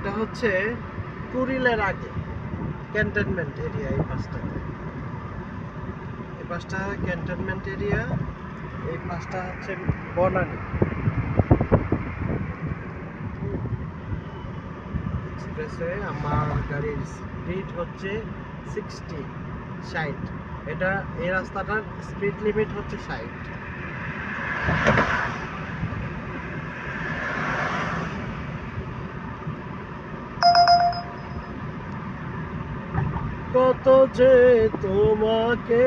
এটা হচ্ছে কুড়িলের আগে ক্যান্টনমেন্ট এরিয়া। এই পাশটা ক্যান্টনমেন্ট এরিয়া, এই পাশটা হচ্ছে বনানী এক্সপ্রেসওয়ে। আমার গাড়ির স্পিড হচ্ছে 60। এটা এই রাস্তাটার স্পিড লিমিট হচ্ছে 60। কত যে তোমাকে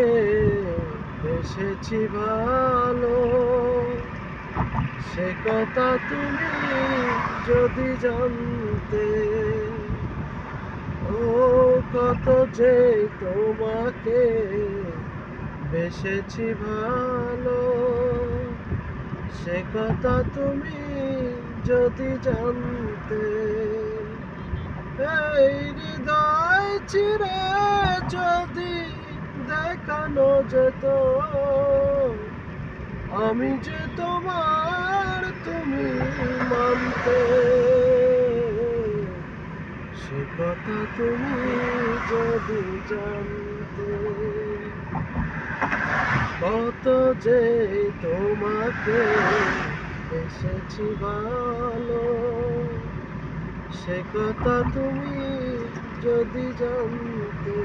বেসেছি ভালো, সে কথা তুমি যদি জানতে। ও কত যে তোমাকে বেসেছি ভালো, সে কথা তুমি যদি জানতে। এই হৃদয় চিরে যদি দেখানো যেত আমি যে তোমার, তুমি মানতে। সে কথা তুমি যদি জানতে। কত যে তোমাকে এসেছি ভালো, সে কথা তুমি যদি জানতে।